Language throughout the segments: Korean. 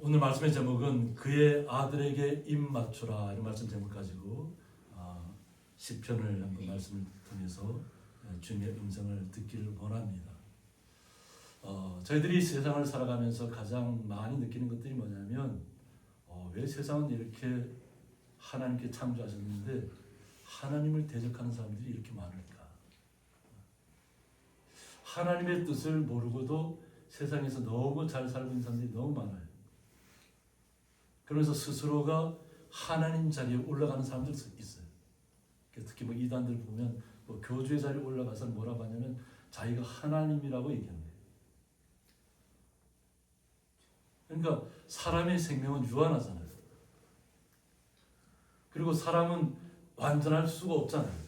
오늘 말씀의 제목은 그의 아들에게 입 맞추라, 이런 말씀 제목 가지고 시편을 한번 말씀을 통해서 주님의 음성을 듣기를 원합니다. 저희들이 세상을 살아가면서 가장 많이 느끼는 것들이 뭐냐면 왜 세상은 이렇게 하나님께 창조하셨는데 하나님을 대적하는 사람들이 이렇게 많을까? 하나님의 뜻을 모르고도 세상에서 너무 잘 살고 있는 사람들이 너무 많아요. 그러면서 스스로가 하나님 자리에 올라가는 사람들 있어요. 특히 이단들 보면 교주의 자리에 올라가서 뭐라고 하냐면 자기가 하나님이라고 얘기합니다. 그러니까 사람의 생명은 유한하잖아요. 그리고 사람은 완전할 수가 없잖아요.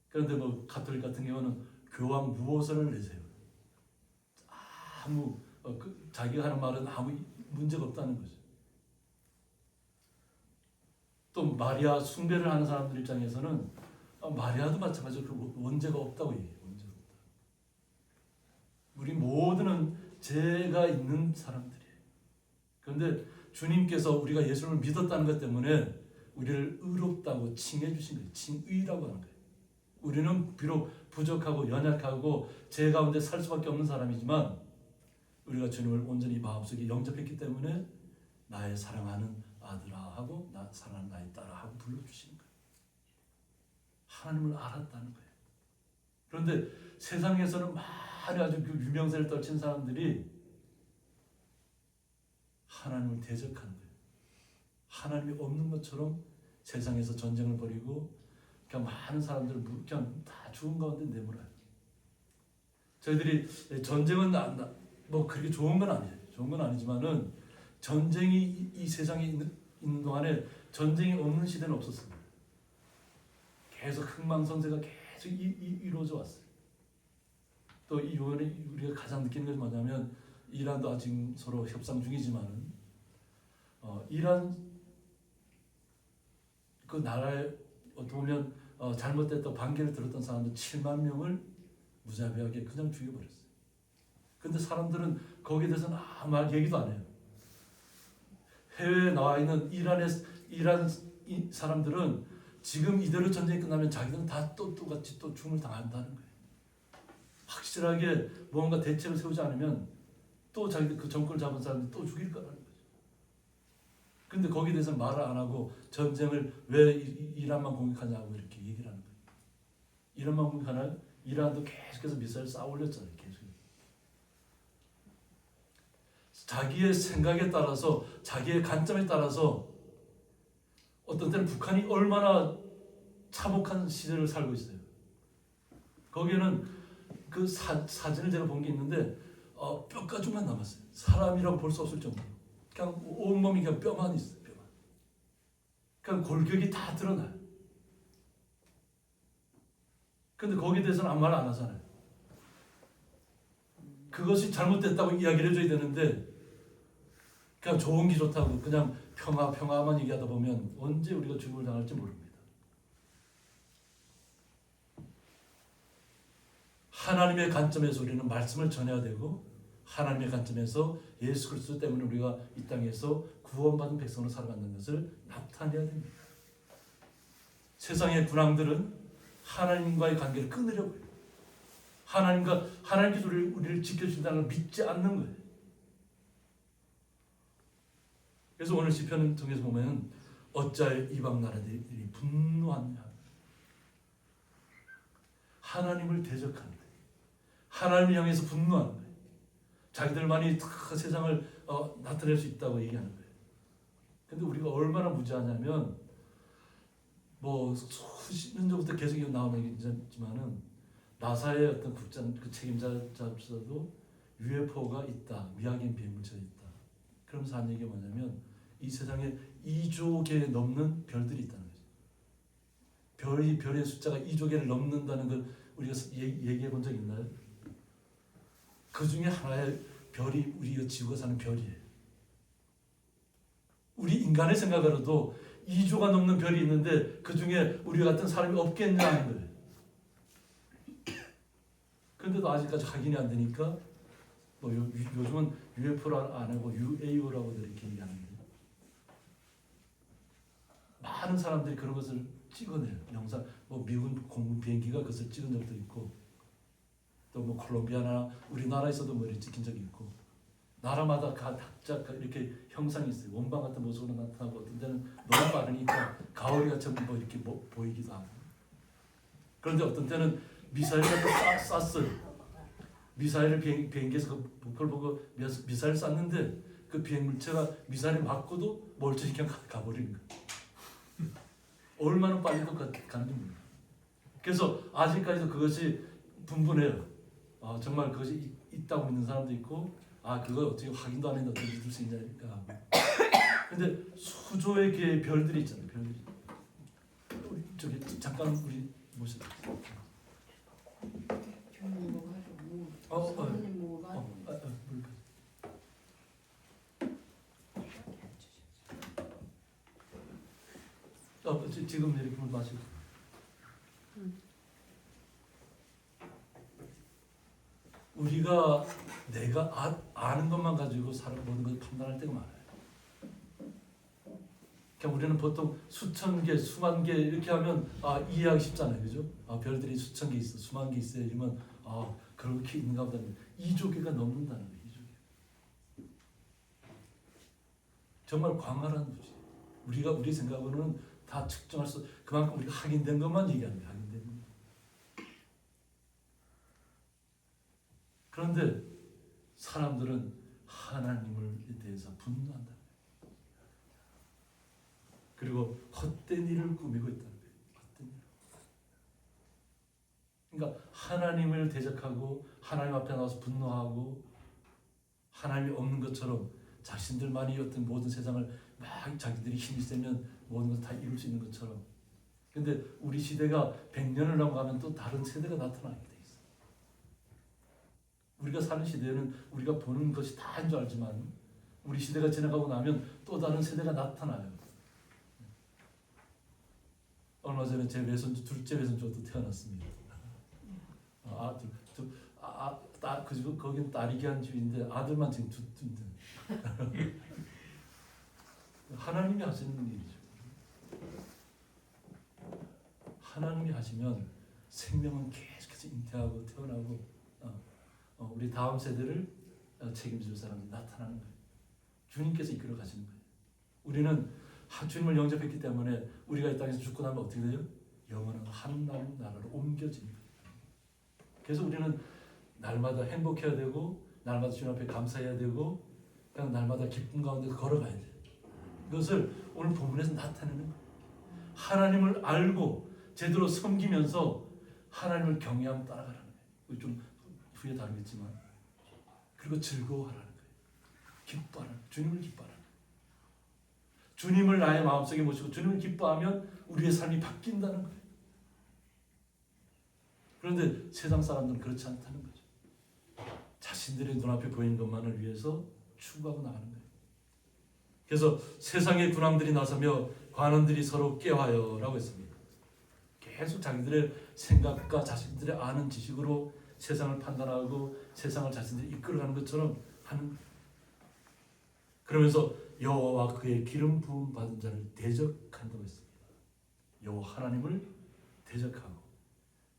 그런데 가톨릭 같은 경우는 교황 무호선을 내세요. 아무 자기가 하는 말은 아무 문제가 없다는 거죠. 또 마리아 숭배를 하는 사람들 입장에서는 마리아도 마찬가지로 원죄가 없다고 얘기해요. 원죄가 없다. 우리 모두는 죄가 있는 사람들이에요. 그런데 주님께서 우리가 예수를 믿었다는 것 때문에 우리를 의롭다고 칭해 주신 거예요. 칭의라고 하는 거예요. 우리는 비록 부족하고 연약하고 죄 가운데 살 수밖에 없는 사람이지만 우리가 주님을 온전히 마음속에 영접했기 때문에 나의 사랑하는 아들아 하고 나 사랑하는 나의 딸아 하고 불러주시는 거예요. 하나님을 알았다는 거예요. 그런데 세상에서는 많이 아주 유명세를 떨친 사람들이 하나님을 대적하는 거예요. 하나님이 없는 것처럼 세상에서 전쟁을 벌이고 그냥 많은 사람들을 그냥 다 죽은 가운데 내몰아요. 저희들이 전쟁은 그렇게 좋은 건 아니에요. 좋은 건 아니지만은 전쟁이 이 세상에 있는 동안에 전쟁이 없는 시대는 없었습니다. 계속 흥망성쇠가 계속 이루어져 왔어요. 또 이번에 우리가 가장 느끼는 것이 뭐냐면 이란도 아직 서로 협상 중이지만은 이란 그 나라에 보면 잘못됐던 반기를 들었던 사람들 7만 명을 무자비하게 그냥 죽여버렸어요. 근데 사람들은 거기에 대해서는 아무 얘기도 안 해요. 해외에 나와 있는 이란 사람들은 지금 이대로 전쟁이 끝나면 자기들은 다 똑같이 또 죽음을 당한다는 거예요. 확실하게 뭔가 대책을 세우지 않으면 또 자기들 그 정권을 잡은 사람들이 또 죽일 거라는 거죠. 근데 거기에 대해서 말을 안 하고 전쟁을 왜 이란만 공격하냐고 이렇게 얘기를 하는 거예요. 이란만 공격하나요? 이란도 계속해서 미사일 쌓아 올렸잖아요. 계속. 자기의 생각에 따라서 자기의 관점에 따라서 어떤 때는 북한이 얼마나 참혹한 시대를 살고 있어요. 거기에는 그 사진을 제가 본 게 있는데 뼈가죽만 남았어요. 사람이라고 볼 수 없을 정도로 그냥 온몸이 그냥 뼈만 있어요. 뼈만. 그냥 골격이 다 드러나요. 근데 거기에 대해서는 아무 말 안 하잖아요. 그것이 잘못됐다고 이야기를 해줘야 되는데 그냥 좋은 게 좋다고 그냥 평화만 얘기하다 보면 언제 우리가 죽음을 당할지 모릅니다. 하나님의 관점에서 우리는 말씀을 전해야 되고 하나님의 관점에서 예수 그리스도 때문에 우리가 이 땅에서 구원받은 백성으로 살아가는 것을 나타내야 됩니다. 세상의 군왕들은 하나님과의 관계를 끊으려고 해요. 하나님께서 우리를 지켜주신다는 걸 믿지 않는 거예요. 그래서 오늘 시편을 통해서 보면 어찌하여 이방 나라들이 분노하느냐. 하나님을 대적하는 거예요. 하나님을 향해서 분노하는 거예요. 자기들만이 다 세상을 나타낼 수 있다고 얘기하는 거예요. 근데 우리가 얼마나 무지하냐면 수십 년 전부터 계속 나오는 얘기지만은 나사의 어떤 국장 그 책임자조차도 UFO가 있다, 미확인 비행물체가 있다. 그러면서 한 얘기가 뭐냐면 이 세상에 2조 개 넘는 별들이 있다는 거죠. 별의 숫자가 2조 개를 넘는다는 걸 우리가 얘기해 본 적 있나요? 그 중에 하나의 별이 우리가 지구가 사는 별이에요. 우리 인간의 생각으로도 2조가 넘는 별이 있는데 그 중에 우리 같은 사람이 없겠냐는 거예요. 그런데도 아직까지 확인이 안 되니까 뭐 요즘은 UFO를 안 하고 UAO라고 이렇게 얘기하는데 많은 사람들이 그런 것을 찍어내요. 영상 뭐 미군 공군 비행기가 그것을 찍은 적도 있고 또 뭐 콜롬비아나 우리나라에서도 뭐 이렇게 찍힌 적이 있고 나라마다 각자 이렇게 형상이 있어요. 원반 같은 모습으로 나타나고 어떤 데는 너무 빠르니까 가오리가 뭐 이렇게 보이기도 하고 그런데 어떤 때는 미사일 같은 쐈어요. 미사일을 비행기에서 그걸 보고 미사일 쐈는데 그 비행 물체가 미사일에 맞고도 멀쩡히 그냥 가버리는 거예요. 얼마나 빨리 가는지 모르겠어요. 그래서 아직까지도 그것이 분분해요. 정말 그것이 있다고 믿는 사람도 있고 그거 어떻게 확인도 안 했는데 어떻게 믿을 수 있냐니까. 근데 수조의 개 별들이 있잖아요. 별들이. 우리 저기 잠깐 우리 모셔. 지금 이렇게 물 마시고. 우리가 내가 아는 것만 가지고 사람 모든 것을 판단할 때가 많아요. 그러니까 우리는 보통 수천 개, 수만 개 이렇게 하면 이해하기 쉽잖아요, 그죠? 별들이 수천 개 있어, 수만 개 있어요. 이러면 그렇게 있는가 보다. 2조 개가 넘는다는 거예요. 2조 개. 정말 광활한 우주. 우리 생각으로는 다 측정할 수, 그만큼 우리가 확인된 것만 얘기하는 거예요. 확인된 것. 그런데 사람들은 하나님을 대해서 분노한다. 그리고 헛된 일을 꾸미고 있다는 거예요. 헛된 일. 그러니까 하나님을 대적하고 하나님 앞에 나와서 분노하고 하나님이 없는 것처럼 자신들만이 어떤 모든 세상을 막 자기들이 힘이 세면 모든 것을 다 이룰 수 있는 것처럼. 근데 우리 시대가 100년을 넘어가면 또 다른 세대가 나타나게 돼 있어. 우리가 사는 시대에는 우리가 보는 것이 다인 줄 알지만 우리 시대가 지나가고 나면 또 다른 세대가 나타나요. 얼마 전에 제 외손주, 둘째 외손주가 또 태어났습니다. 거기는 딸이 귀한 집인데 아들만 지금 둘인데 하나님이 하시는 일이죠. 하나님이 하시면 생명은 계속해서 잉태하고 태어나고 우리 다음 세대를 책임질 사람이 나타나는 거예요. 주님께서 이끌어 가시는 거예요. 우리는 주님을 영접했기 때문에 우리가 이 땅에서 죽고 나면 어떻게 돼요? 영원한 하나님 나라로 옮겨집니다. 그래서 우리는 날마다 행복해야 되고 날마다 주님 앞에 감사해야 되고 그냥 날마다 기쁨 가운데 걸어가야 돼요. 이것을 오늘 본문에서 나타내는 거예요. 하나님을 알고 제대로 섬기면서 하나님을 경외하며 따라가라는 거예요. 좀 후에 다루겠지만 그리고 즐거워하라는 거예요. 기뻐하라는 거예요. 주님을 기뻐하라는 거예요. 주님을 나의 마음속에 모시고 주님을 기뻐하면 우리의 삶이 바뀐다는 거예요. 그런데 세상 사람들은 그렇지 않다는 거죠. 자신들의 눈앞에 보이는 것만을 위해서 추구하고 나가는 거예요. 그래서 세상의 군왕들이 나서며 관원들이 서로 깨화여 라고 했습니다. 계속 자기들의 생각과 자신들의 아는 지식으로 세상을 판단하고 세상을 자신들이 이끌어가는 것처럼 하는. 그러면서 여호와와 그의 기름 부음 받은 자를 대적한다고 했습니다. 여호와 하나님을 대적하고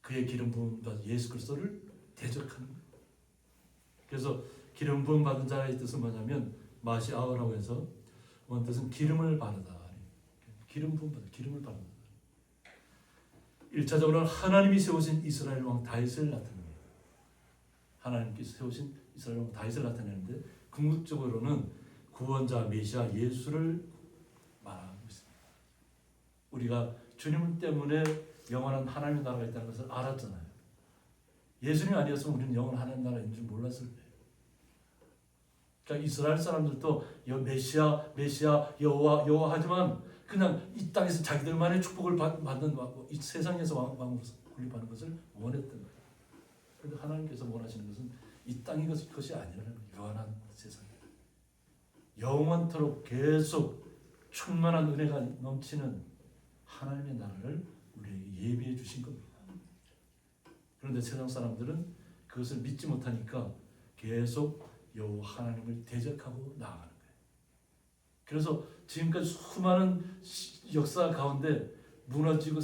그의 기름 부음 받은 예수 그리스도를 대적하는 거예요. 그래서 기름 부음 받은 자의 뜻은 뭐냐면 마시아오라고 해서 원뜻은 기름을 바르다. 기름 부음 받은 기름을 바르다. 1차적으로는 하나님이 세우신 이스라엘 왕 다윗을 나타냅니다. 하나님께서 세우신 이스라엘 왕 다윗을 나타내는데 궁극적으로는 구원자 메시아 예수를 말하고 있습니다. 우리가 주님 때문에 영원한 하나님의 나라가 있다는 것을 알았잖아요. 예수님이 아니었으면 우리는 영원한 하나님 나라인 줄 몰랐을 거예요. 그러니까 이스라엘 사람들도 메시아 여호와 하지만 그냥 이 땅에서 자기들만의 축복을 받는 이 세상에서 왕으로 군림하는 것을 원했던 거예요. 그런데 하나님께서 원하시는 것은 이 땅의 것이 아니라는 영원한 세상. 영원토록 계속 충만한 은혜가 넘치는 하나님의 나라를 우리에게 예비해 주신 겁니다. 그런데 세상 사람들은 그것을 믿지 못하니까 계속 여호와 하나님을 대적하고 나아가는 거예요. 그래서 지금까지 수많은 역사 가운데 무너지고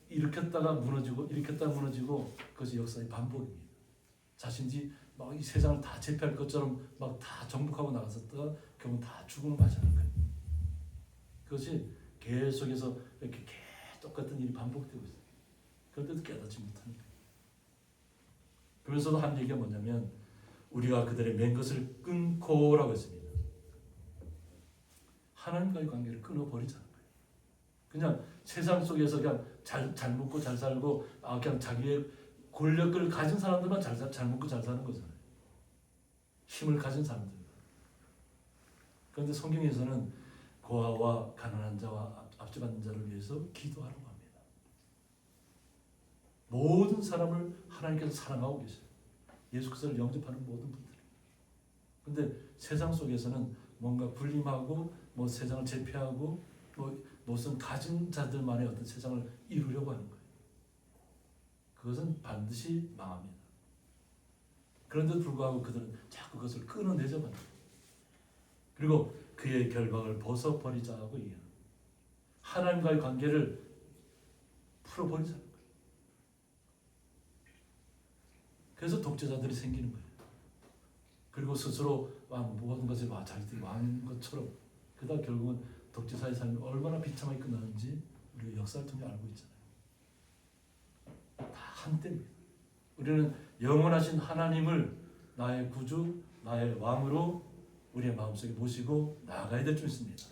일으켰다가 무너지고 일으켰다가 무너지고 그것이 역사의 반복입니다. 자신이 막 이 세상을 다 제패할 것처럼 막 다 정복하고 나갔었다가 결국 다 죽음을 맞이하는 거예요. 그것이 계속해서 이렇게 똑같은 일이 반복되고 있어요. 그런데도 깨닫지 못하는 거예요. 그러면서도 한 얘기가 뭐냐면 우리가 그들의 맨 것을 끊고라고 했습니다. 하나님과의 관계를 끊어버리자는 거예요. 그냥 세상 속에서 그냥 잘 먹고 잘 살고 그냥 자기의 권력을 가진 사람들만 잘 먹고 잘 사는 거잖아요. 힘을 가진 사람들. 그런데 성경에서는 고아와 가난한 자와 압제받는 자를 위해서 기도하라고 합니다. 모든 사람을 하나님께서 사랑하고 계세요. 예수 그리스도를 영접하는 모든 분들. 근데 세상 속에서는 뭔가 군림하고 뭐 세상을 제패하고 뭐 무슨 가진 자들만의 어떤 세상을 이루려고 하는 거예요. 그것은 반드시 망합니다. 그런데도 불구하고 그들은 자꾸 그것을 끊어내자고 합니다. 그리고 그의 결박을 벗어버리자고 얘기합니다. 하나님과의 관계를 풀어버리자는 거예요. 그래서 독재자들이 생기는 거예요. 그리고 스스로 모든 것을 자기들이 왕인 것처럼 그러다 결국은 독재자의 삶이 얼마나 비참하게 끝나는지 우리가 역사를 통해 알고 있잖아요. 다 한때입니다. 우리는 영원하신 하나님을 나의 구주, 나의 왕으로 우리의 마음속에 모시고 나아가야 될 줄 있습니다.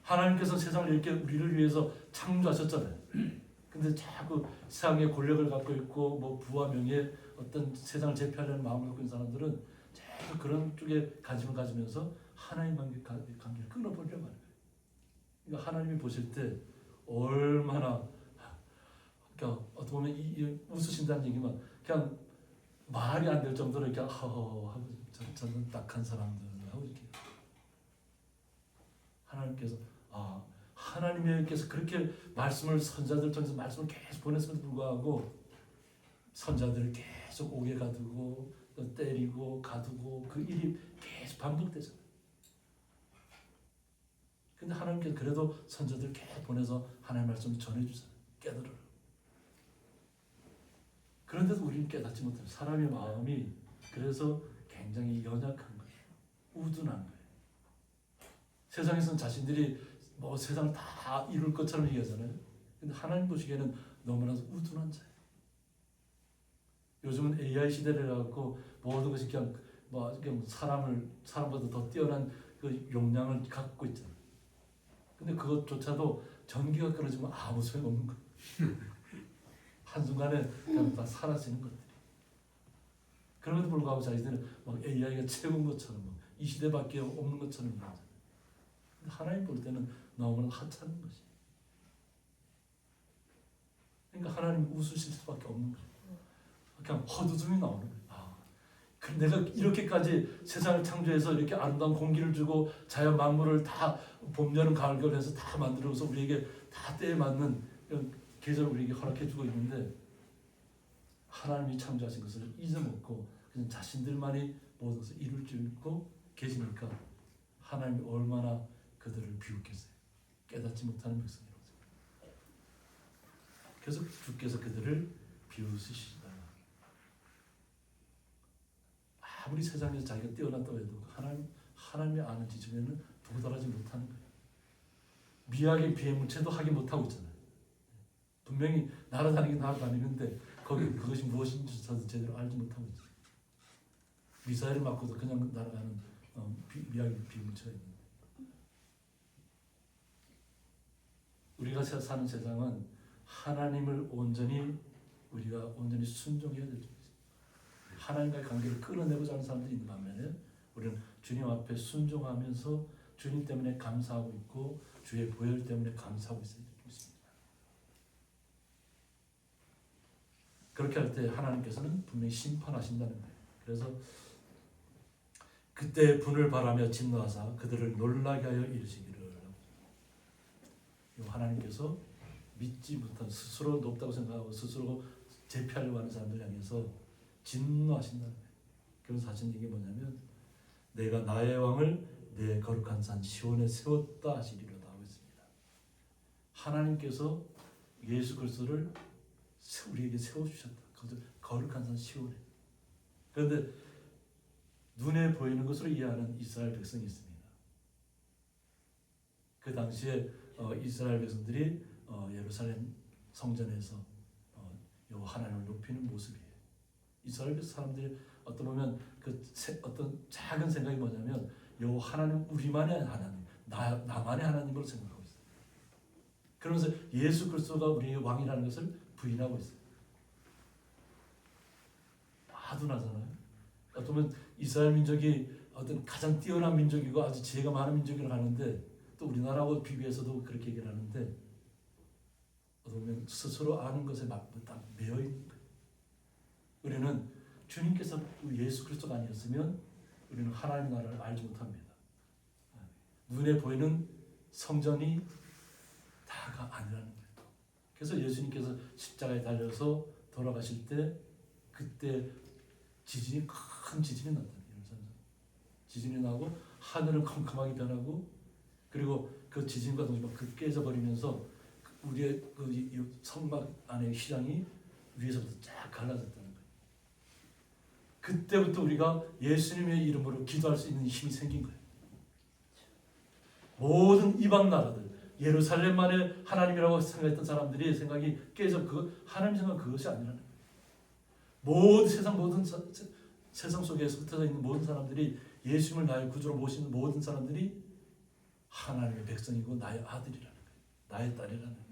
하나님께서 세상을 이렇게 우리를 위해서 창조하셨잖아요. 근데 자꾸 세상의 권력을 갖고 있고 뭐 부와 명예 어떤 세상을 제패하려는 마음을 갖고 있는 사람들은 계속 그런 쪽에 관심을 가지면서 하나님 관계를 끊어버리려고 하는 거예요. 그러니까 하나님이 보실 때 얼마나 그러니까 어떻게 보면 웃으신다는 얘기만 그냥 말이 안 될 정도로 이렇게 하고 저는 딱한 사람들 하고 이렇게 하나님께서 하나님께서 그렇게 말씀을 선자들 통해서 말씀을 계속 보냈음에도 불구하고 선자들을 계속 옥에 가두고 때리고 가두고 그 일이 계속 반복되잖아요. 근데 하나님께서 그래도 선자들을 계속 보내서 하나님의 말씀을 전해주잖아요. 깨달으라고. 그런데도 우리는 깨닫지 못해요. 사람의 마음이 그래서 굉장히 연약한 거예요. 우둔한 거예요. 세상에서는 자신들이 뭐 세상을 다 이룰 것처럼 얘기하잖아요. 근데 하나님 보시기에는 너무나 우둔한 자예요. 요즘은 AI 시대를 갖고 모든 것이 그냥 사람보다 더 뛰어난 그 용량을 갖고 있잖아요. 근데 그것조차도 전기가 끊어지면 아무 소용 없는 거예요. 한순간에 그냥 다 사라지는 것들이. 그럼에도 불구하고 자기들은 막 AI가 최고인 것처럼 이 시대밖에 없는 것처럼 얘기하잖아요. 하나님 볼 때는 너무나 하찮은 것이. 그러니까 하나님 웃으실 수밖에 없는 거예요. 그냥 헛웃음이 나오는 거예요. 그럼 내가 이렇게까지 세상을 창조해서 이렇게 아름다운 공기를 주고 자연 만물을 다 봄, 여름, 가을, 겨울 해서 다 만들어서 우리에게 다 때에 맞는 계절을 우리에게 허락해 주고 있는데 하나님이 창조하신 것을 잊어먹고 그냥 자신들만이 모든 것을 이룰 줄 알고 계시니까 하나님이 얼마나 그들을 비웃겠어요. 깨닫지 못하는 백성이라고. 그래서 주께서 그들을 비웃으시다. 아무리 세상에서 자기가 뛰어났다고 해도 하나님이 아는 지점에는 도달하지 못하는 거예요. 미학의 비행물체도 하기 못하고 있잖아요. 분명히 날아다니는데 그것이 무엇인지 저도 제대로 알지 못하고 있어요. 미사일을 맞고도 그냥 날아가는 미학의 비행물체가 있는데 우리가 사는 세상은 하나님을 우리가 온전히 순종해야 될 줄. 하나님과의 관계를 끌어내고자 하는 사람들이 있는 반면에 우리는 주님 앞에 순종하면서 주님 때문에 감사하고 있고 주의 보혈 때문에 감사하고 있습니다. 그렇게 할 때 하나님께서는 분명히 심판하신다는 거예요. 그래서 그때 분을 바라며 진노하사 그들을 놀라게 하여 이르시기를. 하나님께서 믿지 못한 스스로 높다고 생각하고 스스로 제패하려고 하는 사람들 향해서 진노하신다는 거예요. 그래서 하신 얘기 뭐냐면 내가 나의 왕을 내 거룩한 산 시온에 세웠다 하시리로다 하고 있습니다. 하나님께서 예수 그리스도를 우리에게 세워주셨다. 거룩한 산 시온에. 그런데 눈에 보이는 것으로 이해하는 이스라엘 백성이 있습니다. 그 당시에 이스라엘 백성들이 예루살렘 성전에서 하나님을 높이는 모습이에요. 이스라엘 사람들이 어떤 보면 어떤 작은 생각이 뭐냐면 하나님 우리만의 하나님, 나만의 하나님으로 생각하고 있어요. 그러면서 예수 그리스도가 우리의 왕이라는 것을 부인하고 있어요. 아둔하잖아요. 어떤 보면 이스라엘 민족이 어떤 가장 뛰어난 민족이고 아주 지혜가 많은 민족이라고 하는데 또 우리나라하고 비교해서도 그렇게 얘기를 하는데 어떤 보면 스스로 아는 것에 딱 매여 있는 거예요. 우리는 주님께서 예수 그리스도가 아니었으면 우리는 하나님 나라를 알지 못합니다. 눈에 보이는 성전이 다가 아니라는 거예요. 그래서 예수님께서 십자가에 달려서 돌아가실 때 그때 큰 지진이 났다. 지진이 나고 하늘은 컴컴하게 변하고 그리고 그 지진과 동시에 그 깨져버리면서 우리의 그 성막 안의 휘장이 위에서부터 쫙 갈라졌다는 거예요. 그때부터 우리가 예수님의 이름으로 기도할 수 있는 힘이 생긴 거예요. 모든 이방 나라들 예루살렘만의 하나님이라고 생각했던 사람들이 생각이 깨져 하나님 생각 그것이 아니라는 거예요. 모든 세상 속에서 흩어져 있는 모든 사람들이 예수님을 나의 구주로 모시는 모든 사람들이 하나님의 백성이고 나의 아들이라는 거예요. 나의 딸이라는 거예요.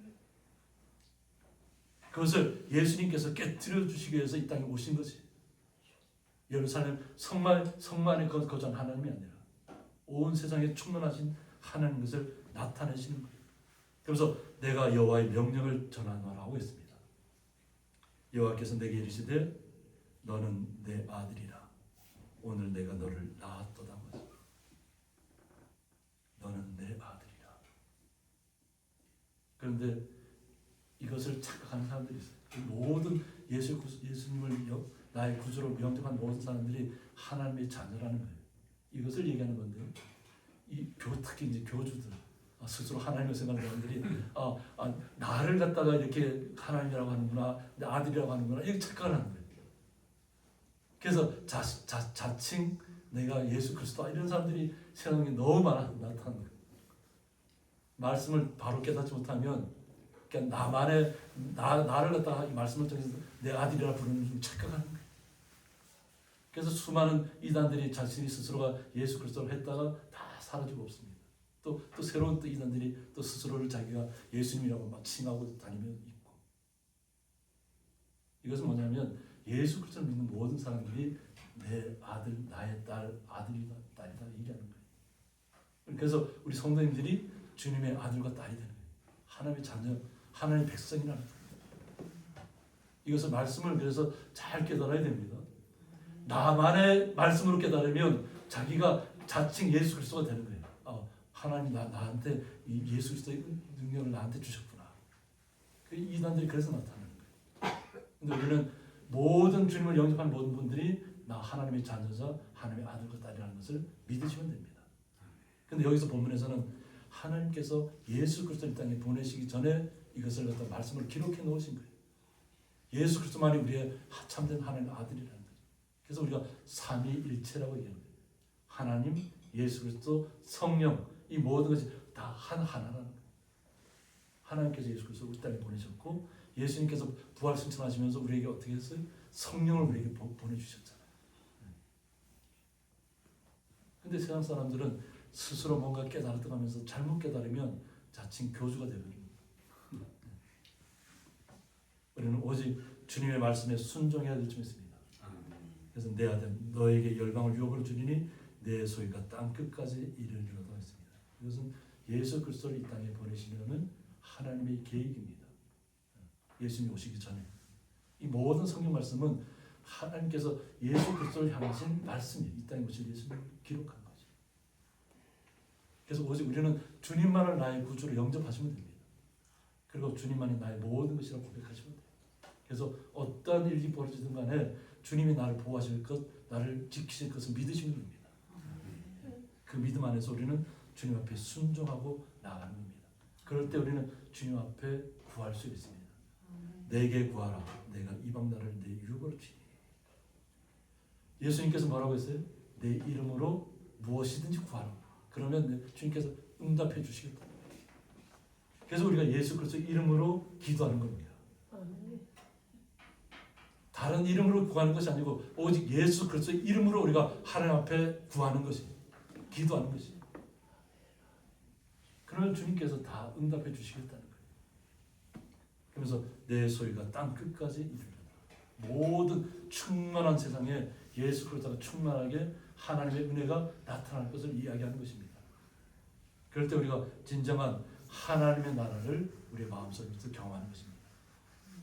그것을 예수님께서 깨뜨려 주시기 위해서 이 땅에 오신 것이 예루살렘 성만에 거주한 하나님이 아니라 온 세상에 충만하신 하나님 것을 나타내시는 거예요. 그래서 내가 여호와의 명령을 전하노라고 했습니다. 여호와께서 내게 이르시되 너는 내 아들이라 오늘 내가 너를 낳았도다. 너는 내 아들이라. 그런데 이것을 착각하는 사람들이 있어요. 모든 예수님을 나의 구주로 명령한 모든 사람들이 하나님의 자녀라는 거예요. 이것을 얘기하는 건데요. 특히 이제 교주들 스스로 하나님을 생각하는 사람들이 나를 갖다가 이렇게 하나님이라고 하는구나, 내 아들이라고 하는구나 이렇게 착각을 하는 거예요. 그래서 자칭 내가 예수 그리스도 이런 사람들이 세상에 너무 나타나는 거예요. 말씀을 바로 깨닫지 못하면 그냥 나를 갖다가 이 말씀을 통해서 내 아들이라 부르는 좀 착각하는 거예요. 그래서 수많은 이단들이 자신이 스스로가 예수 그리스도를 했다가 다 사라지고 없습니다. 또 새로운 이단들이 또 스스로를 자기가 예수님이라고 막 칭하고 다니면 있고. 이것은 뭐냐면 예수 그리스도를 믿는 모든 사람들이 내 아들, 나의 딸, 아들이다, 딸이다 얘기하는 거예요. 그래서 우리 성도님들이 주님의 아들과 딸이 되는 거예요. 하나님의 자녀, 하나님의 백성이라는 거예요. 이것을 말씀을 그래서 잘 깨달아야 됩니다. 나만의 말씀으로 깨달으면 자기가 자칭 예수 그리스도가 되는 거예요. 하나님 나한테 이 예수 그리스도의 능력을 나한테 주셨구나. 이단들이 그래서 나타나는 거예요. 근데 우리는 모든 주님을 영접한 모든 분들이 나 하나님의 자녀자, 하나님의 아들과 딸이라는 것을 믿으시면 됩니다. 근데 여기서 본문에서는 하나님께서 예수 그리스도를 땅에 보내시기 전에 이것을 갖다 말씀을 기록해 놓으신 거예요. 예수 그리스도만이 우리의 참된 하나님의 아들이라는 거죠. 그래서 우리가 삼위일체라고 얘기하는 거예요. 하나님, 예수 그리스도, 성령 이 모든 것이 다 하나라는 거예요. 하나님께서 예수 그리스도를 우리 땅에 보내셨고 예수님께서 부활 승천하시면서 우리에게 어떻게 했어요? 성령을 우리에게 보내주셨잖아요. 근데 세상 사람들은 스스로 뭔가 깨달았다 하면서 잘못 깨달으면 자칭 교주가 되거든요. 우리는 오직 주님의 말씀에 순종해야 될 점이 있습니다. 그래서 내 아들 너에게 열방을 유업으로 주리니 내 소유가 땅 끝까지 이르리로다 했습니다. 이것은 예수 그리스도를 이 땅에 보내시려는 하나님의 계획입니다. 예수님이 오시기 전에 이 모든 성경 말씀은 하나님께서 예수 그리스도를 향하신 말씀이에요. 이 땅에 오실 예수님을 기록한 거죠. 그래서 오직 우리는 주님만을 나의 구주로 영접하시면 됩니다. 그리고 주님만이 나의 모든 것이라고 고백하시면 돼요. 그래서 어떠한 일이 벌어지든 간에 주님이 나를 보호하실 것 나를 지키실 것을 믿으시면 됩니다. 그 믿음 안에서 우리는 주님 앞에 순종하고 나아가는 겁니다. 그럴 때 우리는 주님 앞에 구할 수 있습니다. 내게 구하라. 내가 이방 나라를 내 유업으로 주니. 예수님께서 뭐라고 했어요? 내 이름으로 무엇이든지 구하라. 그러면 주님께서 응답해 주시겠다. 그래서 우리가 예수 그리스도 이름으로 기도하는 겁니다. 다른 이름으로 구하는 것이 아니고 오직 예수 그리스도 이름으로 우리가 하나님 앞에 구하는 것이, 기도하는 것이. 그러면 주님께서 다 응답해 주시겠다는 거예요. 그러면서 내 소리가 땅 끝까지 이르리라. 모든 충만한 세상에 예수 그리스도가 충만하게 하나님의 은혜가 나타날 것을 이야기하는 것입니다. 그럴 때 우리가 진정한 하나님의 나라를 우리의 마음속에서 경험하는 것입니다.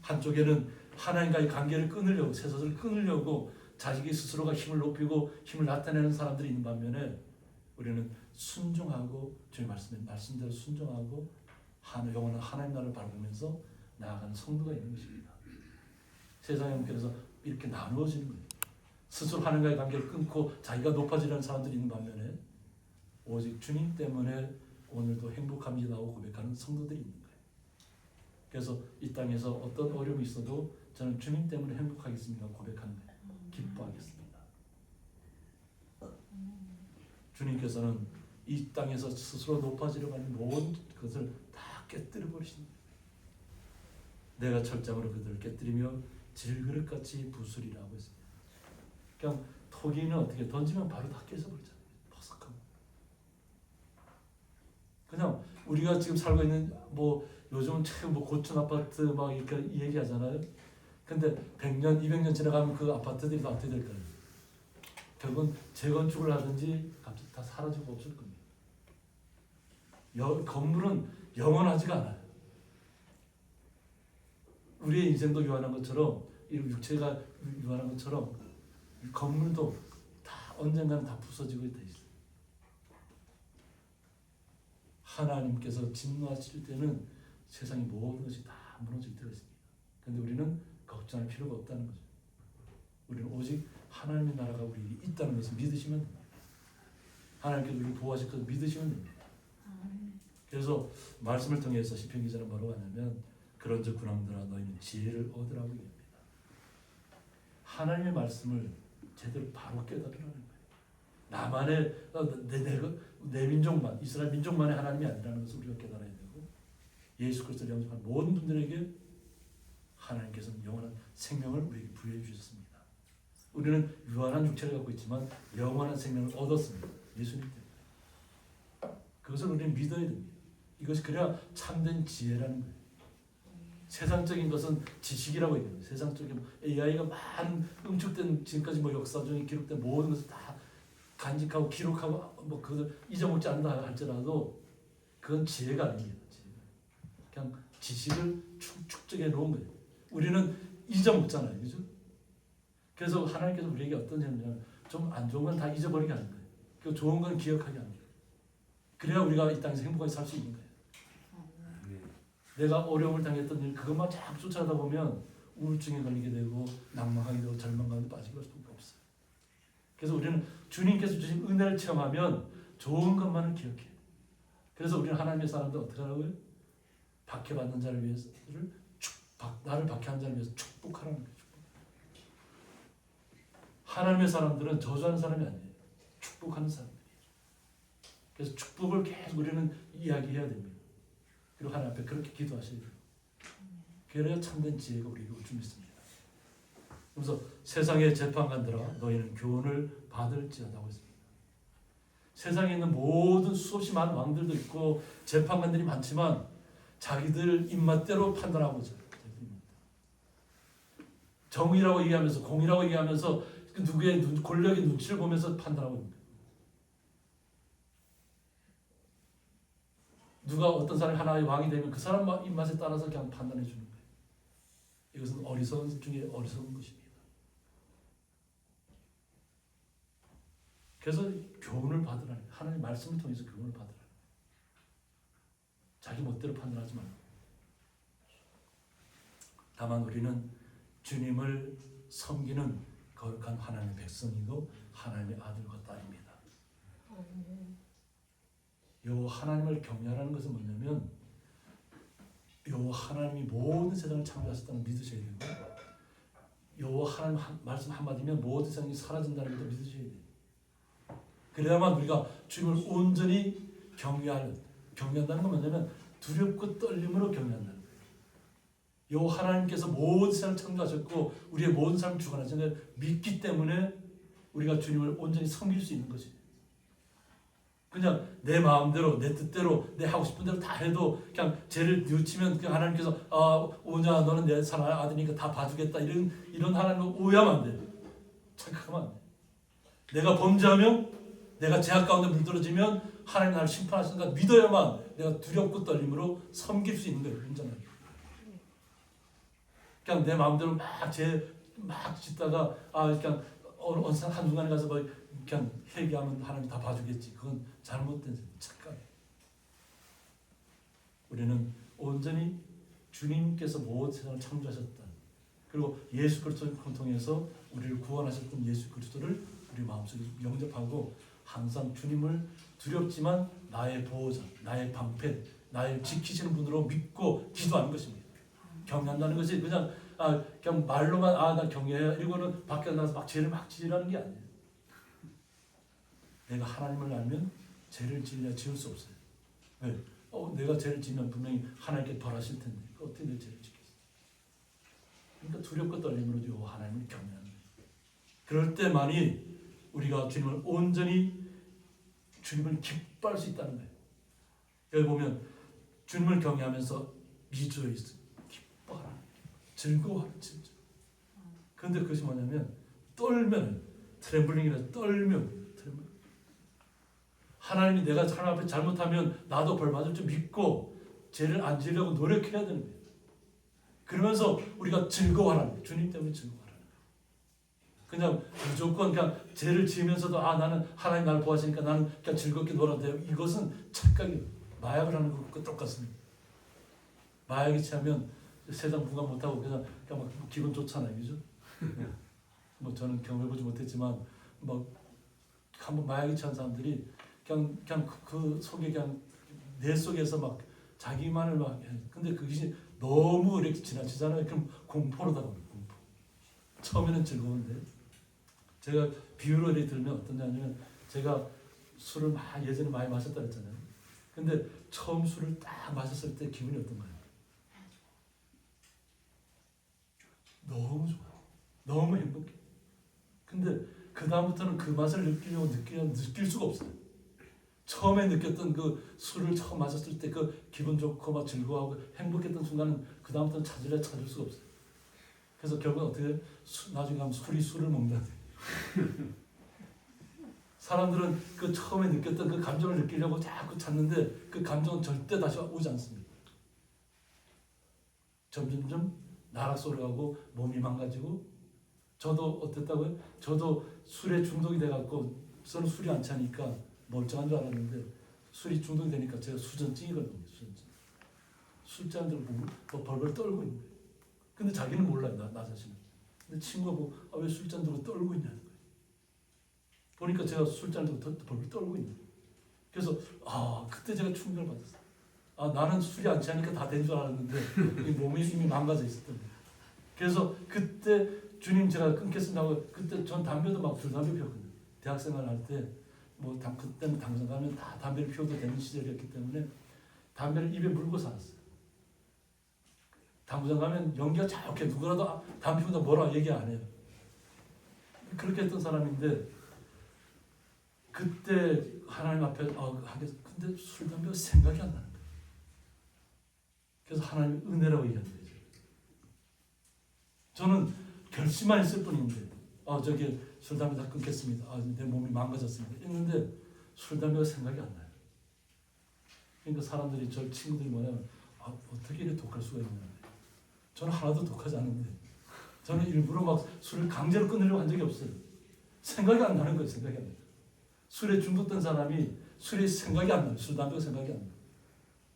한쪽에는 하나님과의 관계를 끊으려고, 세속을 끊으려고 자기 스스로가 힘을 높이고 힘을 나타내는 사람들이 있는 반면에 우리는 순종하고 주의 말씀대로 순종하고 영원한 하나님 나라를 바라보면서 나아가는 성도가 있는 것입니다. 세상의 형편에서 이렇게 나누어지는 거예요. 스스로 하나님과의 관계를 끊고 자기가 높아지려는 사람들이 있는 반면에 오직 주님 때문에 오늘도 행복합니다고 고백하는 성도들이 있는 거예요. 그래서 이 땅에서 어떤 어려움이 있어도 저는 주님 때문에 행복하겠습니다 고백하는 거예요. 기뻐하겠습니다. 주님께서는 이 땅에서 스스로 높아지려고 하는 모든 것을 다 깨뜨려 버리신다. 내가 철장으로 그들을 깨뜨리며 질그릇같이 부수리라고 했습니다. 그냥 토기는 어떻게 던지면 바로 다 깨져버리잖아요. 버석하고. 그냥 우리가 지금 살고 있는 요즘은 참 고층 아파트 막 이렇게 얘기하잖아요. 근데 100년, 200년 지나가면 그 아파트들이 다 어떻게 될까요? 결국은 재건축을 하든지 갑자기 다 사라지고 없을 겁니다. 건물은 영원하지가 않아요. 우리의 인생도 유한한 것처럼, 이 육체가 유한한 것처럼 건물도 다 언젠가는 다 부서지고 있다. 하나님께서 진노하실 때는 세상의 모든 것이 다 무너질 때가 있습니다. 그런데 우리는 걱정할 필요가 없다는 거죠. 우리는 오직 하나님의 나라가 우리에게 있다는 것을 믿으시면 됩니다. 하나님께서 우리를 보호하실 것을 믿으시면 됩니다. 그래서 말씀을 통해서 시편 기자는 뭐라고 하냐면 그런즉 군왕들아 너희는 지혜를 얻으라고 얘기합니다. 하나님의 말씀을 제대로 바로 깨달으라는 거예요. 나만의 내 민족만, 이스라엘 민족만의 하나님이 아니라는 것을 우리가 깨달아야 되고 예수 그리스도를 영접한 모든 분들에게 하나님께서는 영원한 생명을 우리에게 부여해 주셨습니다. 우리는 유한한 육체를 갖고 있지만 영원한 생명을 얻었습니다. 예수님 때문에. 그것을 우리는 믿어야 됩니다. 이것이 그래야 참된 지혜라는 거예요. 세상적인 것은 지식이라고 얘기해요. 세상적인 AI가 많은 응축된 지금까지 역사 중에 기록된 모든 것을 다 간직하고 기록하고 그것을 잊어먹지 않는다 할지라도 그건 지혜가 아닙니다. 그냥 지식을 축적해 놓은 거예요. 우리는 잊어먹잖아요. 그죠? 그래서 하나님께서 우리에게 어떤 점이냐면 좀 안 좋은 건 다 잊어버리게 하는 거예요. 그 좋은 건 기억하게 하는 거예요. 그래야 우리가 이 땅에서 행복하게 살 수 있는 거예요. 내가 어려움을 당했던 일 그것만 자꾸 쫓아가다 보면 우울증에 걸리게 되고 낭망하게 되고 절망 가운데 빠지게 될 수밖에 없어요. 그래서 우리는 주님께서 주신 은혜를 체험하면 좋은 것만을 기억해요. 그래서 우리는 하나님의 사람들 어떻게 하라고요? 박해받는 자를 위해서를 나를 박해한 자를 위해서 축복하라는 거예요. 하나님의 사람들은 저주하는 사람이 아니에요. 축복하는 사람들이에요. 그래서 축복을 계속 우리는 이야기해야 됩니다. 그리고 하나님 앞에 그렇게 기도하셔야 돼요. 그래야 참된 지혜가 우리에게 올 줄 믿습니다. 그래서 세상의 재판관들아 너희는 교훈을 받을지어다고 했습니다. 세상에 있는 모든 수없이 많은 왕들도 있고 재판관들이 많지만 자기들 입맛대로 판단하고자 정의라고 얘기하면서 공의라고 얘기하면서 누구의 권력의 눈치를 보면서 판단하고 있는 거예요. 누가 어떤 사람이 하나의 왕이 되면 그 사람 입맛에 따라서 그냥 판단해 주는 거예요. 이것은 어리석은 중에 어리석은 것입니다. 그래서 교훈을 받으라. 하나님의 말씀을 통해서 교훈을 받으라. 자기 멋대로 판단하지 말고. 다만 우리는 주님을 섬기는 거룩한 하나님의 백성이고 하나님의 아들과 딸입니다. 요 하나님을 경외하는 것은 뭐냐면 요 하나님이 모든 세상을 창조하셨다는 믿으셔야 되고 요 하나님 말씀 한마디면 모든 세상이 사라진다는 것도 믿으셔야 돼요. 그래야만 우리가 주님을 온전히 경외한다는 건 뭐냐면 두렵고 떨림으로 경외한다는 거예요. 요 하나님께서 모든 세상을 창조하셨고 우리의 모든 삶을 주관하시는 걸 믿기 때문에 우리가 주님을 온전히 섬길 수 있는 것이에요. 그냥 내 마음대로 내 뜻대로 내 하고 싶은 대로 다 해도 그냥 죄를 뉘우치면 그냥 하나님께서 오냐 너는 내 사랑하는 아들이니까 다 봐주겠다 이런 하나님을 오해하면 안 돼요. 착각하면 안 돼요. 내가 범죄하면 내가 죄악 가운데 물들어지면 하나님 나를 심판하신다 믿어야만 내가 두렵고 떨림으로 섬길 수 있는 거예요. 혼자는. 그냥 내 마음대로 막 짓다가 그냥 어느 한순간에 가서 그냥 회개하면 하나님 다 봐주겠지. 그건 잘못된 착각이에요. 우리는 온전히 주님께서 모든 세상을 창조하셨다. 그리고 예수 그리스도를 통해서 우리를 구원하셨던 예수 그리스도를 우리 마음속에 영접하고 항상 주님을 두렵지만 나의 보호자, 나의 방패, 나의 지키시는 분으로 믿고 기도하는 것입니다. 경외한다는 것이 그냥 말로만 나 경외해 이러고는 밖에 나가서 막 죄를 막 지으라는 게 아니에요. 내가 하나님을 알면 죄를 지을 수 없어요. 왜? 내가 죄를 지으면 분명히 하나님께 벌하실 텐데 어떻게 내 죄를 지겠어? 그러니까 두렵고 떨림으로 하나님을 경외하는 거예요. 그럴 때만이 우리가 주님을 온전히 주님을 기뻐할 수 있다는 거예요. 여기 보면 주님을 경외하면서 rejoice, 기뻐하라, 즐거워하라, 진짜. 그런데 그것이 뭐냐면 떨면, 트렘블링이라 떨면, 하나님이 내가 하나님 앞에 잘못하면 나도 벌 받을 줄 믿고 죄를 안 지으려고 노력해야 되는 거예요. 그러면서 우리가 즐거워하라는 거예요. 주님 때문에 즐거워하라는 거예요. 그냥 무조건 그냥 죄를 지으면서도 나는 하나님 나를 보호하시니까 나는 그냥 즐겁게 놀아도 돼요. 이것은 착각이에요. 마약을 하는 것과 똑같습니다. 마약에 취하면 세상 부감 못하고 그냥 막 기분 좋잖아요. 그죠? 뭐 저는 경험해보지 못했지만 한번 마약에 취한 사람들이 그냥 그 속에 그냥 내 속에서 막 자기만을 막 근데 그것이 너무 이렇게 지나치잖아요. 그럼 공포로 다가옵니다. 공포. 처음에는 즐거운데 제가 비유로 이렇게 들면 어떠냐면 제가 술을 예전에 많이 마셨다 했잖아요. 근데 처음 술을 딱 마셨을 때 기분이 어떤가요? 너무 좋아요. 너무 행복해. 근데 그 다음부터는 그 맛을 느낄 수가 없어요. 처음에 느꼈던 그 술을 처음 마셨을 때 그 기분 좋고 막 즐거워하고 행복했던 순간은 그 다음부터는 찾을 수가 없어요. 그래서 결국 어떻게 나중에 가면 술을 먹는다. 사람들은 그 처음에 느꼈던 그 감정을 느끼려고 자꾸 찾는데 그 감정은 절대 다시 오지 않습니다. 점점점 나락 쏠려가고 몸이 망가지고 저도 어땠다고요? 저도 술에 중독이 돼갖고 저는 술이 안 차니까 멀쩡한 줄 알았는데 술이 중독이 되니까 제가 수전증이거든요. 수전증. 술잔들 보고 벌벌 떨고 있는 거예요. 근데 자기는 몰라요. 나 자신은. 근데 친구가 보고 왜 술잔 들고 떨고 있냐는 거예요. 보니까 제가 술잔 들고 벌벌 떨고 있는 거예요. 그래서 그때 제가 충격을 받았어요. 나는 술이 안 취하니까 다 된 줄 알았는데 몸이 이미 망가져 있었던 거예요. 그래서 그때 주님 제가 끊겠습니다. 그때 전 담배도 막 줄담배 피웠거든요. 대학생활 할 때 그때는 당장 가면 다 담배를 피워도 되는 시절이었기 때문에 담배를 입에 물고 살았어요. 당구장 가면 연기가 좋게 누구라도 담배 피우다 뭐라 얘기 안 해요. 그렇게 했던 사람인데 그때 하나님 앞에 근데 술 담배가 생각이 안 나는 거예요. 그래서 하나님의 은혜라고 얘기하는 거죠. 저는 결심만 했을 뿐인데 술 담배 다 끊겠습니다. 내 몸이 망가졌습니다. 했는데 술 담배가 생각이 안 나요. 그러니까 사람들이 저 친구들이 뭐냐면 어떻게 이렇게 독할 수가 있냐. 저는 하나도 독하지 않은데 저는 일부러 막 술을 강제로 끊으려고 한 적이 없어요. 생각이 안 나는 거예요. 생각이 안 나요. 술에 중독된 사람이 술이 생각이 안 나요. 술 담배가 생각이 안 나요.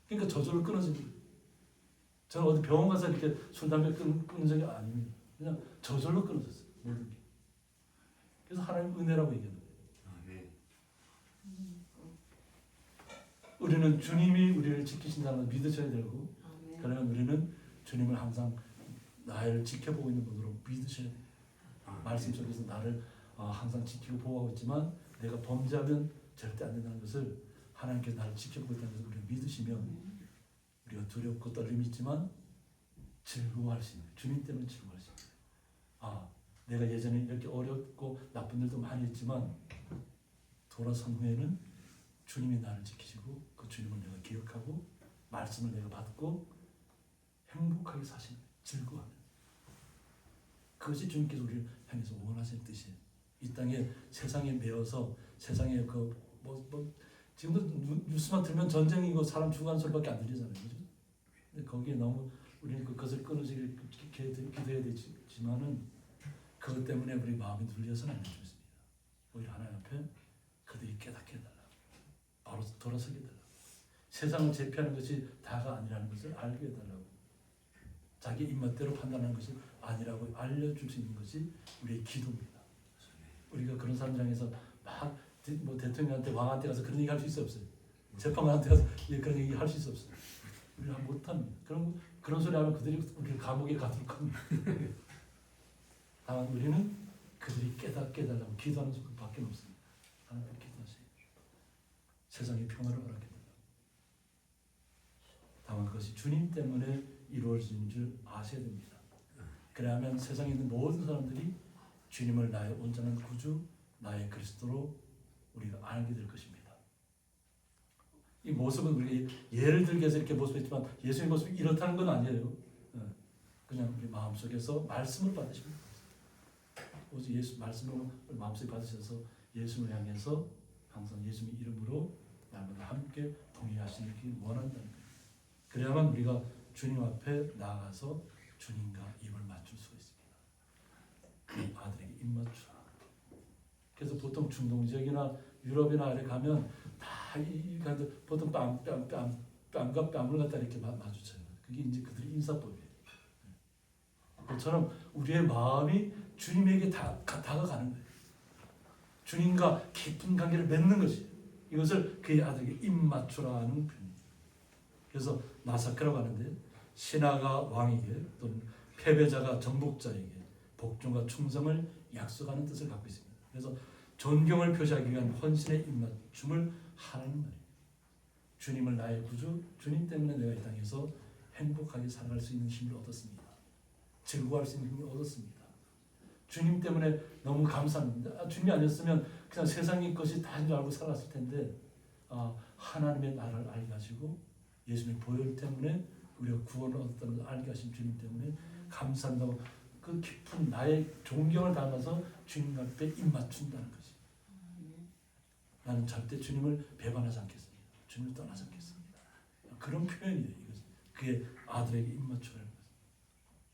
그러니까 저절로 끊어집니다. 저는 어디 병원 가서 이렇게 술 담배 끊은 적이 아닙니다. 그냥 저절로 끊어졌어요. 모든 게. 그래서 하나님 은혜라고 얘기하는 거예요. 우리는 주님이 우리를 지키신다는 걸 믿으셔야 되고, 그러면 우리는 주님을 항상 나를 지켜보고 있는 분으로 믿으셔야 돼요. 말씀 속에서 나를 항상 지키고 보호하고 있지만 내가 범죄하면 절대 안 된다는 것을 하나님께서 나를 지켜보고 있다는 것을 우리가 믿으시면 우리가 두렵고 떨림이 있지만 즐거워할 수 있는, 주님 때문에 즐거워할 수 있는, 내가 예전에 이렇게 어렵고 나쁜 일도 많이 했지만 돌아선 후에는 주님이 나를 지키시고 그 주님을 내가 기억하고 말씀을 내가 받고 행복하게 사시는, 즐거워하는, 그것이 주님께서 우리를 향해서 원하시는 뜻이에요. 이 땅에 세상에 매여서 세상에 지금도 뉴스만 들면 전쟁이고 사람 죽어가는 소리밖에 안 들리잖아요, 그죠? 근데 거기에 너무 우리는 그것을 끊어지길 기도해야 되지만은 그것 때문에 우리 마음이 눌려서는 안 되겠습니다. 오히려 하나님 앞에 그들이 깨닫게 해달라, 바로 돌아서게 해달라, 세상을 제패하는 것이 다가 아니라는 것을 알게 해달라고, 자기 입맛대로 판단하는 것이 아니라고 알려줄 수 있는 것이 우리의 기도입니다. 우리가 그런 사람들 향해서 막 대통령한테, 왕한테 가서 그런 얘기 할 수 있어 없어요? 재판관한테 가서 그런 얘기 할 수 있어 없어요? 우리가 못합니다. 그런 소리 하면 그들이 우리를 감옥에 가도록 합니다. 다만 우리는 그들이 깨닫게 해달라고 기도하는 수밖에 없습니다. 하나님 기도하세요. 세상의 평화를 허락해달라고. 다만 그것이 주님 때문에 이루어지는 줄 아셔야 됩니다. 그래야만 세상에 있는 모든 사람들이 주님을 나의 온전한 구주, 나의 그리스도로 우리가 알게 될 것입니다. 이 모습은 우리 예를 들게 해서 이렇게 모습했지만 예수의 모습이 이렇다는 건 아니에요. 그냥 우리 마음속에서 말씀을 받으십니다. 오직 예수 말씀을 마음속에 받으셔서 예수를 향해서 항상 예수님의 이름으로 날마다 함께 동행하시길 원한다는 거예요. 그래야만 우리가 주님 앞에 나아가서 주님과 입을 맞출 수가 있습니다. 그 아들에게 입 맞추라. 그래서 보통 중동 지역이나 유럽이나 아래 가면 다 보통 뺨과 뺨을 갖다 이렇게 마주쳐요. 그게 이제 그들의 인사법이에요. 그처럼 우리의 마음이 주님에게 다가가는 거예요. 주님과 깊은 관계를 맺는 것이에요. 이것을 그의 아들에게 입 맞추라는 표현입니다. 그래서 나사크라고 하는데 신하가 왕에게 또는 패배자가 정복자에게 복종과 충성을 약속하는 뜻을 갖고 있습니다. 그래서 존경을 표시하기 위한 헌신의 입맞춤을 하라는 말이에요. 주님을 나의 구주, 주님 때문에 내가 이 땅에서 행복하게 살아갈 수 있는 힘을 얻었습니다. 즐거워할 수 있는 힘을 얻었습니다. 주님 때문에 너무 감사합니다. 주님이 아니었으면 그냥 세상의 것이 다인 줄 알고 살았을 텐데 하나님의 나라를 알게 하시고 예수님의 보혈 때문에 우리가 구원을 얻었다는 걸 알게 하신 주님 때문에 감사한다고 그 깊은 나의 존경을 담아서 주님 앞에 입 맞춘다는 것이. 나는 절대 주님을 배반하지 않겠습니다. 주님을 떠나지 않겠습니다. 그런 표현이에요. 이것은. 그의 아들에게 입 맞추라는 것은.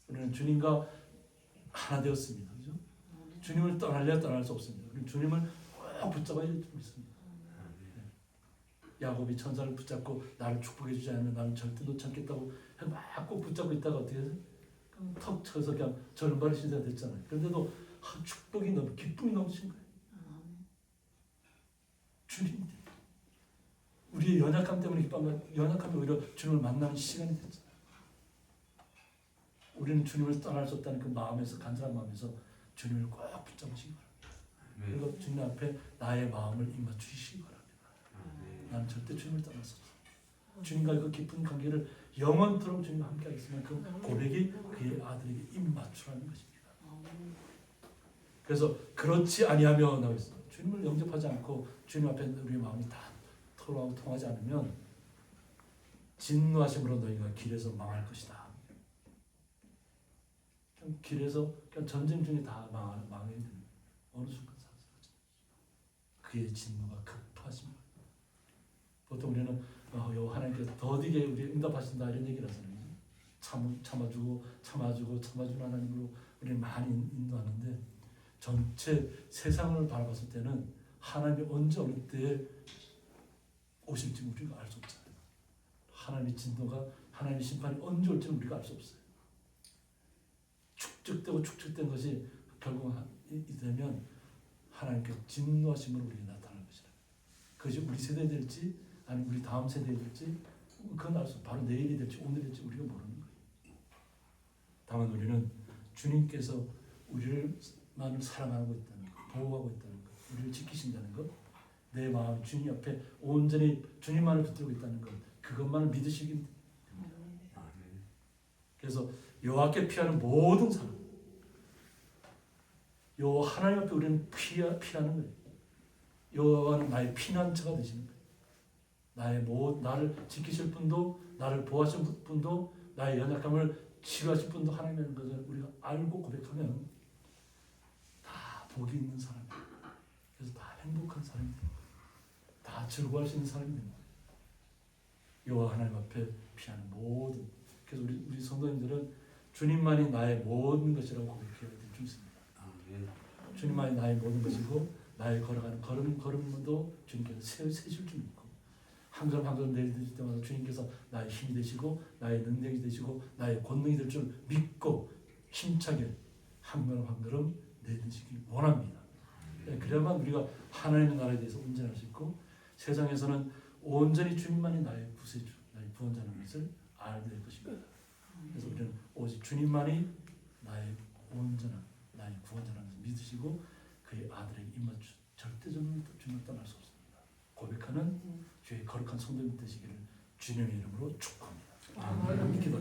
우리는 주님과 하나 되었습니다. 그죠? 주님을 떠날 수 없습니다. 우리는 주님을 꼭 붙잡아야 있습니다. 야곱이 천사를 붙잡고 나를 축복해 주지 않으면 나는 절대 놓지 않겠다고 막 꼭 붙잡고 있다가 어떻게 해서 턱 쳐서 그냥 절반의 시대가 됐잖아요. 그런데도 축복이 너무 기쁨이 넘친 거예요. 주님 우리의 연약함 때문에 연약함이 오히려 주님을 만나는 시간이 됐잖아요. 우리는 주님을 떠날 수 없다는 그 마음에서, 간절한 마음에서 주님을 꼭 붙잡으시기 바랍니다. 그리고 주님 앞에 나의 마음을 입맞추시기 바랍니다. 나는 절대 주님을 떠날 수 없어. 주님과 그 깊은 관계를 영원토록 주님과 함께 하겠으면 그 고백이 그의 아들에게 입맞추라는 것입니다. 그래서 그렇지 아니하며 나와 있습니다. 주님을 영접하지 않고 주님 앞에 우리의 마음이 다 토로하고 통하지 않으면 진노하심으로 너희가 길에서 망할 것이다. 그냥 길에서 그냥 전쟁 중에 다 망해야 됩니다. 어느 순간 사라져. 그의 진노가 급하십니다. 보통 우리는 하나님께서 더디게 우리 응답하신다 이런 얘기를 하잖아요. 참아주는 하나님으로 우리는 많이 인도하는데 전체 세상을 바라봤을 때는 하나님이 언제 어느 때에 오실지 우리가 알 수 없잖아요. 하나님의 진노가, 하나님의 심판이 언제 올지는 우리가 알 수 없어요. 축적되고 축적된 것이 결국 되면 하나님께 진노하심으로 우리에게 나타날 것이라. 그것이 우리 세대 될지 아니면 우리 다음 세대에 될지 그건 알 수 없어. 바로 내일이 될지 오늘이 될지 우리가 모르는 거예요. 다만 우리는 주님께서 우리를만을 사랑하고 있다는 것, 보호하고 있다는 것, 우리를 지키신다는 것, 내 마음 주님 옆에 온전히 주님만을 붙들고 있다는 것, 그것만을 믿으시기. 그래서 여호와께 피하는 모든 사람, 여호와 하나님 앞에 우리는 피하는 거예요. 여호와는 나의 피난처가 되시는 거예요. 나를 지키실 분도, 나를 보호하실 분도, 나의 연약함을 치유하실 분도 하나님이라는 것을 우리가 알고 고백하면 다 복이 있는 사람이에요. 그래서 다 행복한 사람이 됩니다. 다 즐거워할 수 있는 사람이 됩니다. 여호와 하나님 앞에 피하는 모든. 그래서 우리 성도님들은 주님만이 나의 모든 것이라고 고백해야 될 줄 믿습니다. 주님만이 나의 모든 것이고 나의 걸어가는 걸음도 주님께서 세실 줄 믿고 한 걸음 한 걸음 내딛을 때마다 주님께서 나의 힘이 되시고 나의 능력이 되시고 나의 권능이 될 줄 믿고 힘차게 한 걸음 한 걸음 내딛기 원합니다. 그래야만 우리가 하나님의 나라에 대해서 온전할 수 있고 세상에서는 온전히 주님만이 나의 구세주, 나의 구원자라는 것을 알게 될 것입니다. 그래서 우리는 오직 주님만이 나의 온전한 나의 구원자라는 것을 믿으시고 그의 아들에게 입맞추 절대적으로 주님을 떠날 수 없습니다. 고백하는 주의 거룩한 성도님 되시기를 주님의 이름으로 축복합니다. 기도하겠습니다.